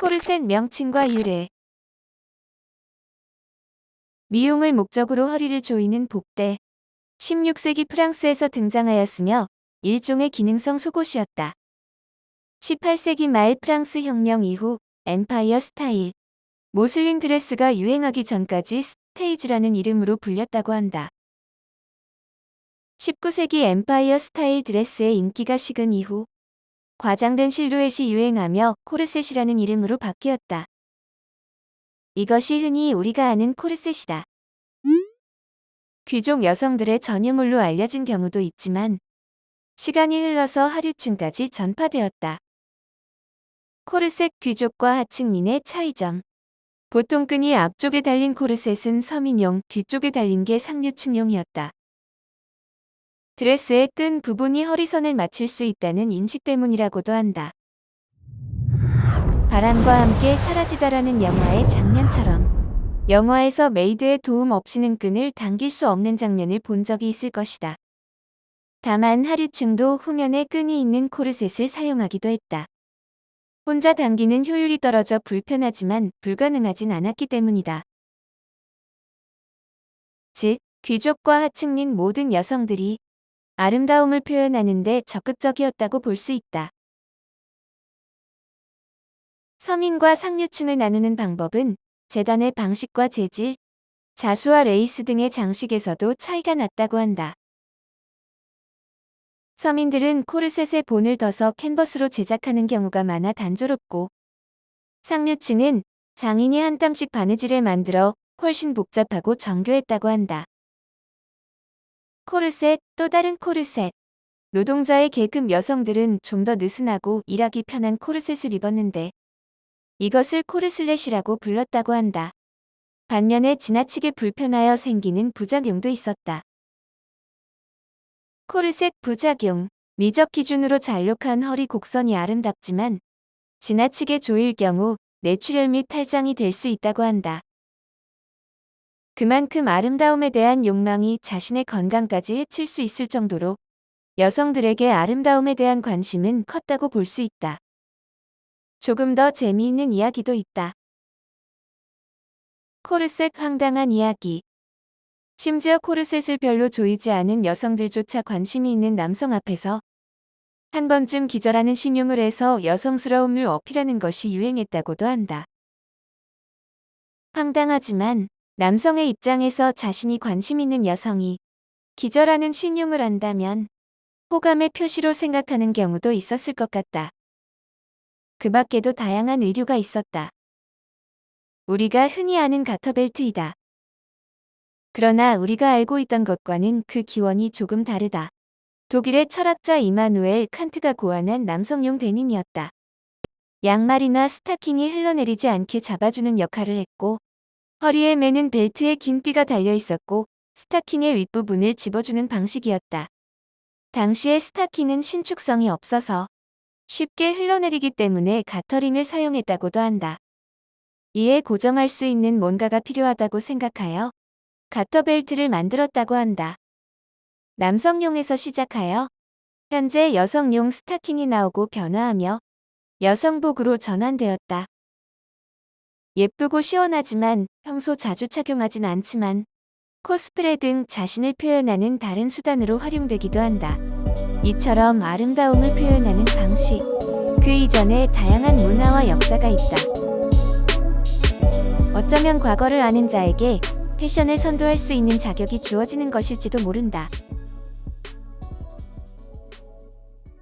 코르셋 명칭과 유래. 미용을 목적으로 허리를 조이는 복대. 16세기 프랑스에서 등장하였으며 일종의 기능성 속옷이었다. 18세기 말 프랑스 혁명 이후 엠파이어 스타일, 모슬린 드레스가 유행하기 전까지 스테이지라는 이름으로 불렸다고 한다. 19세기 엠파이어 스타일 드레스의 인기가 식은 이후 과장된 실루엣이 유행하며 코르셋이라는 이름으로 바뀌었다. 이것이 흔히 우리가 아는 코르셋이다. 귀족 여성들의 전유물로 알려진 경우도 있지만 시간이 흘러서 하류층까지 전파되었다. 코르셋 귀족과 하층민의 차이점. 보통 끈이 앞쪽에 달린 코르셋은 서민용, 뒤쪽에 달린 게 상류층용이었다. 드레스의 끈 부분이 허리선을 맞출 수 있다는 인식 때문이라고도 한다. 바람과 함께 사라지다라는 영화의 장면처럼 영화에서 메이드의 도움 없이는 끈을 당길 수 없는 장면을 본 적이 있을 것이다. 다만 하류층도 후면에 끈이 있는 코르셋을 사용하기도 했다. 혼자 당기는 효율이 떨어져 불편하지만 불가능하진 않았기 때문이다. 즉, 귀족과 하층민 모든 여성들이 아름다움을 표현하는 데 적극적이었다고 볼 수 있다. 서민과 상류층을 나누는 방법은 재단의 방식과 재질, 자수와 레이스 등의 장식에서도 차이가 났다고 한다. 서민들은 코르셋에 본을 둬서 캔버스로 제작하는 경우가 많아 단조롭고, 상류층은 장인이 한 땀씩 바느질을 만들어 훨씬 복잡하고 정교했다고 한다. 코르셋, 또 다른 코르셋. 노동자의 계급 여성들은 좀 더 느슨하고 일하기 편한 코르셋을 입었는데 이것을 코르슬렛이라고 불렀다고 한다. 반면에 지나치게 불편하여 생기는 부작용도 있었다. 코르셋 부작용. 미적 기준으로 잘록한 허리 곡선이 아름답지만 지나치게 조일 경우 뇌출혈 및 탈장이 될 수 있다고 한다. 그만큼 아름다움에 대한 욕망이 자신의 건강까지 해칠 수 있을 정도로 여성들에게 아름다움에 대한 관심은 컸다고 볼 수 있다. 조금 더 재미있는 이야기도 있다. 코르셋 황당한 이야기. 심지어 코르셋을 별로 조이지 않은 여성들조차 관심이 있는 남성 앞에서 한 번쯤 기절하는 신용을 해서 여성스러움을 어필하는 것이 유행했다고도 한다. 황당하지만 남성의 입장에서 자신이 관심 있는 여성이 기절하는 신용을 한다면 호감의 표시로 생각하는 경우도 있었을 것 같다. 그 밖에도 다양한 의류가 있었다. 우리가 흔히 아는 가터벨트이다. 그러나 우리가 알고 있던 것과는 그 기원이 조금 다르다. 독일의 철학자 이마누엘 칸트가 고안한 남성용 데님이었다. 양말이나 스타킹이 흘러내리지 않게 잡아주는 역할을 했고, 허리에 매는 벨트에 긴 띠가 달려 있었고 스타킹의 윗부분을 집어주는 방식이었다. 당시의 스타킹은 신축성이 없어서 쉽게 흘러내리기 때문에 가터링을 사용했다고도 한다. 이에 고정할 수 있는 뭔가가 필요하다고 생각하여 가터벨트를 만들었다고 한다. 남성용에서 시작하여 현재 여성용 스타킹이 나오고 변화하며 여성복으로 전환되었다. 예쁘고 시원하지만 평소 자주 착용하진 않지만 코스프레 등 자신을 표현하는 다른 수단으로 활용되기도 한다. 이처럼 아름다움을 표현하는 방식, 그 이전에 다양한 문화와 역사가 있다. 어쩌면 과거를 아는 자에게 패션을 선도할 수 있는 자격이 주어지는 것일지도 모른다.